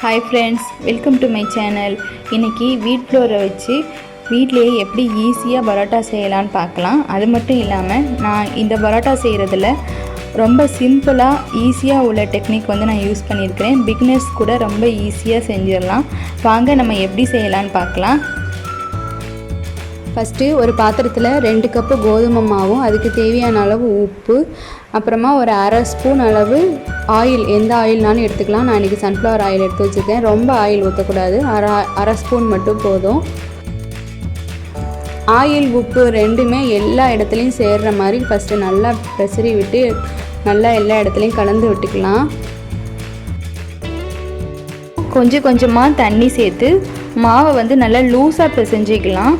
Hi friends, welcome to my channel. இன்றைக்கி வீட் ஃப்ளோரை வச்சு வீட்டிலேயே எப்படி ஈஸியாக பரோட்டா செய்யலான்னு பார்க்கலாம். அது மட்டும் இல்லாமல் நான் இந்த பரோட்டா செய்கிறதுல ரொம்ப சிம்பிளாக ஈஸியாக உள்ள டெக்னிக் நான் யூஸ் பண்ணியிருக்கிறேன். பிகினர்ஸ் கூட ரொம்ப ஈஸியாக செஞ்சிடலாம். வாங்க நம்ம எப்படி செய்யலான்னு பார்க்கலாம். ஃபஸ்ட்டு ஒரு பாத்திரத்தில் 2 கப்பு கோதுமை மாவும் அதுக்கு தேவையான அளவு உப்பு, அப்புறமா ஒரு அரை ஸ்பூன் அளவு ஆயில், எந்த ஆயில்னாலும் எடுத்துக்கலாம். நான் இன்றைக்கி சன்ஃப்ளவர் ஆயில் எடுத்து வச்சுருக்கேன். ரொம்ப ஆயில் ஊற்றக்கூடாது, அரை ஸ்பூன் மட்டும் போதும். ஆயில் உப்பு ரெண்டுமே எல்லா இடத்துலையும் சேர்கிற மாதிரி ஃபஸ்ட்டு நல்லா பெசரி விட்டு நல்லா எல்லா இடத்துலையும் கலந்து விட்டுக்கலாம். கொஞ்சம் கொஞ்சமாக தண்ணி சேர்த்து மாவை நல்லா லூஸாக பிசைஞ்சிக்கலாம்.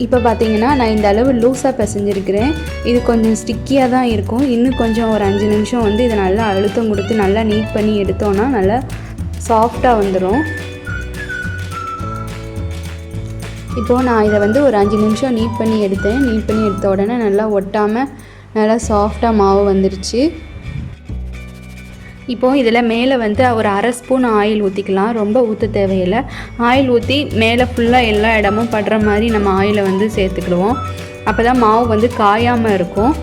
இப்போ பார்த்தீங்கன்னா நான் இந்த அளவு லூஸாக பிசைஞ்சிருக்கிறேன். இது கொஞ்சம் ஸ்டிக்கியாக தான் இருக்கும். இன்னும் கொஞ்சம் ஒரு 5 நிமிஷம் இதை நல்லா அழுத்தம் கொடுத்து நல்லா நீட் பண்ணி எடுத்தோன்னா நல்லா சாஃப்டாக வந்துடும். இப்போது நான் இதை ஒரு 5 நிமிஷம் நீட் பண்ணி எடுத்தேன். நீட் பண்ணி எடுத்த உடனே நல்லா ஒட்டாமல் நல்லா சாஃப்டாக மாவு வந்துருச்சு. இப்போது இதில் மேலே ஒரு அரை ஸ்பூன் ஆயில் ஊற்றிக்கலாம். ரொம்ப ஊற்ற தேவையில்லை. ஆயில் ஊற்றி மேலே ஃபுல்லாக எல்லா இடமும் படுற மாதிரி நம்ம ஆயிலை சேர்த்துக்கிடுவோம். அப்போ தான் மாவு காயாமல் இருக்கும்.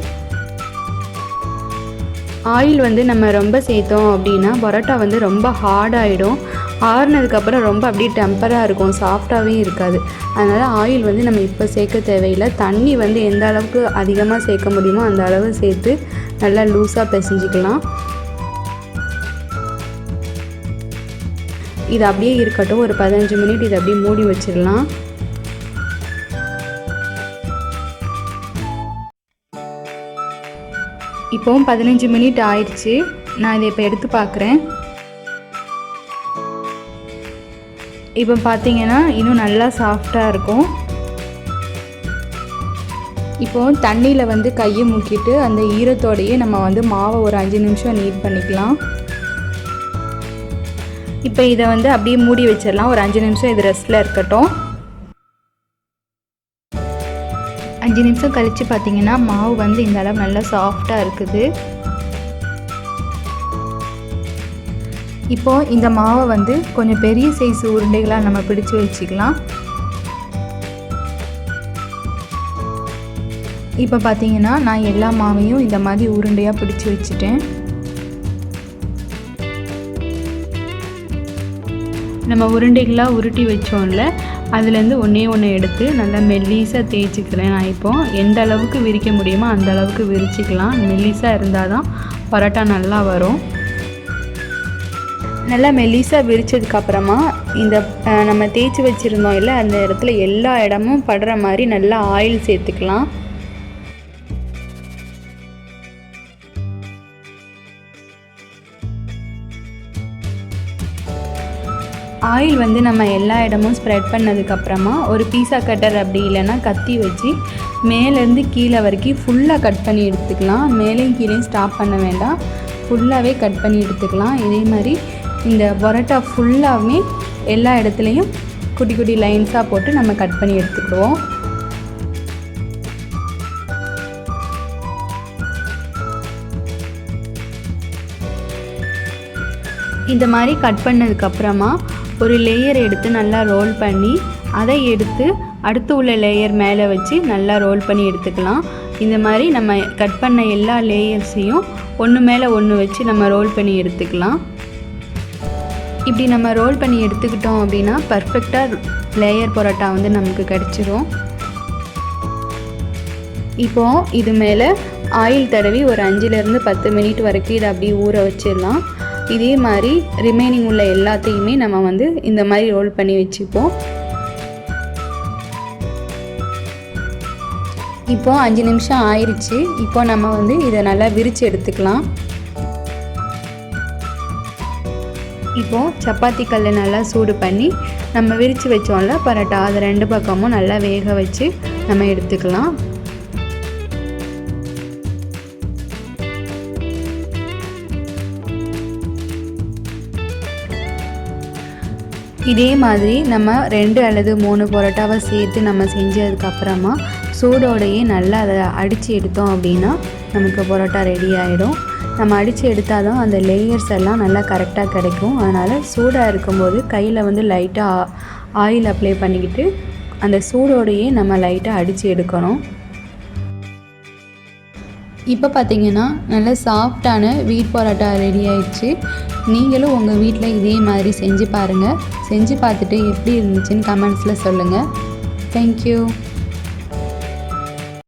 ஆயில் நம்ம ரொம்ப சேர்த்தோம் அப்படின்னா பரோட்டா ரொம்ப ஹார்டாகிடும். ஆறுனதுக்கப்புறம் ரொம்ப அப்படியே டெம்பராக இருக்கும், சாஃப்டாகவே இருக்காது. அதனால் ஆயில் நம்ம இப்போ சேர்க்க தேவையில்லை. தண்ணி எந்த அளவுக்கு அதிகமாக சேர்க்க முடியுமோ அந்த அளவு சேர்த்து நல்லா லூஸாக பிசைஞ்சிக்கலாம். இது அப்படியே இருக்கட்டும். ஒரு 15 மினிட் இதை அப்படியே மூடி வச்சிடலாம். இப்போ 15 மினிட் ஆயிடுச்சு. நான் இதை இப்போ எடுத்து பார்க்குறேன். இப்போ பார்த்தீங்கன்னா இன்னும் நல்லா சாஃப்டாக இருக்கும். இப்போது தண்ணியில் கையை முக்கிட்டு அந்த ஈரத்தோடையே நம்ம மாவை ஒரு 5 நிமிஷம் நீட் பண்ணிக்கலாம். இப்போ இதை அப்படியே மூடி வச்சிடலாம். ஒரு 5 நிமிஷம் இது ரெஸ்ட்டில் இருக்கட்டும். 5 நிமிஷம் கழித்து பார்த்தீங்கன்னா மாவு இந்த அளவு நல்லா சாஃப்டாக இருக்குது. இப்போது இந்த மாவை கொஞ்சம் பெரிய சைஸ் உருண்டைகளாக நம்ம பிடிச்சு வச்சுக்கலாம். இப்போ பார்த்தீங்கன்னா நான் எல்லா மாவையும் இந்த மாதிரி உருண்டையாக பிடிச்சி வச்சுட்டேன். நம்ம உருண்டைகளாக உருட்டி வச்சோம்ல, அதுலேருந்து ஒன்று எடுத்து நல்லா மெல்லிஸாக தேய்ச்சிக்கிறேன். நான் இப்போது எந்த அளவுக்கு விரிக்க முடியுமோ அந்த அளவுக்கு விரிச்சிக்கலாம். மெல்லிஸாக இருந்தால் தான் பரோட்டா நல்லா வரும். நல்லா மெல்லிஸாக விரித்ததுக்கப்புறமா இந்த நம்ம தேய்ச்சி வச்சுருந்தோம் இல்லை, அந்த இடத்துல எல்லா இடமும் படுற மாதிரி நல்லா ஆயில் சேர்த்துக்கலாம். ஆயில் நம்ம எல்லா இடமும் ஸ்ப்ரெட் பண்ணதுக்கப்புறமா ஒரு பீஸா கட்டர் அப்படி இல்லைன்னா கத்தி வச்சு மேலேருந்து கீழே வரைக்கும் ஃபுல்லாக கட் பண்ணி எடுத்துக்கலாம். மேலேயும் கீழேயும் ஸ்டாப் பண்ண வேண்டாம், ஃபுல்லாகவே கட் பண்ணி எடுத்துக்கலாம். இதே மாதிரி இந்த பரோட்டா ஃபுல்லாகவே எல்லா இடத்துலையும் குட்டி குட்டி லைன்ஸாக போட்டு நம்ம கட் பண்ணி எடுத்துக்குவோம். இந்த மாதிரி கட் பண்ணதுக்கப்புறமா ஒரு லேயர் எடுத்து நல்லா ரோல் பண்ணி அதை எடுத்து அடுத்து உள்ள லேயர் மேலே வச்சு நல்லா ரோல் பண்ணி எடுத்துக்கலாம். இந்த மாதிரி நம்ம கட் பண்ண எல்லா லேயர்ஸையும் ஒன்று மேலே ஒன்று வச்சு நம்ம ரோல் பண்ணி எடுத்துக்கலாம். இப்படி நம்ம ரோல் பண்ணி எடுத்துக்கிட்டோம் அப்படின்னா பர்ஃபெக்டாக லேயர் பரோட்டா நமக்கு கிடச்சிரும். இப்போது இது மேலே ஆயில் தடவி ஒரு 5லேருந்து 10 மினிட் வரைக்கும் இதை அப்படியே ஊற வச்சிடலாம். இதே மாதிரி ரிமைனிங் உள்ள எல்லாத்தையுமே நம்ம இந்த மாதிரி ரோல் பண்ணி வச்சுப்போம். இப்போது 5 நிமிஷம் ஆயிடுச்சு. இப்போ நம்ம இதை நல்லா விரித்து எடுத்துக்கலாம். இப்போது சப்பாத்தி கல் நல்லா சூடு பண்ணி நம்ம விரித்து வச்சோம்ல பரோட்டா, அது 2 பக்கமும் நல்லா வேக வச்சு நம்ம எடுத்துக்கலாம். இதே மாதிரி நம்ம 2 அல்லது 3 பரோட்டாவை சேர்த்து நம்ம செஞ்சதுக்கப்புறமா சூடோடையே நல்லா அதை அடித்து எடுத்தோம் அப்படின்னா நமக்கு பரோட்டா ரெடி ஆகிடும். நம்ம அடித்து எடுத்தால் தான் அந்த லேயர்ஸ் எல்லாம் நல்லா கரெக்டாக கிடைக்கும். அதனால் சூடாக இருக்கும்போது கையில் வந்து லைட்டாக ஆயில் அப்ளை பண்ணிக்கிட்டு அந்த சூடோடையே நம்ம லைட்டாக அடித்து எடுக்கணும். இப்போ பார்த்திங்கன்னா நல்ல சாஃப்டான வீட் பரோட்டா ரெடி ஆயிடுச்சு. நீங்களும் உங்கள் வீட்டில் இதே மாதிரி செஞ்சு பாருங்கள். செஞ்சு பார்த்துட்டு எப்படி இருந்துச்சுன்னு கமெண்ட்ஸில் சொல்லுங்கள். தேங்க்யூ.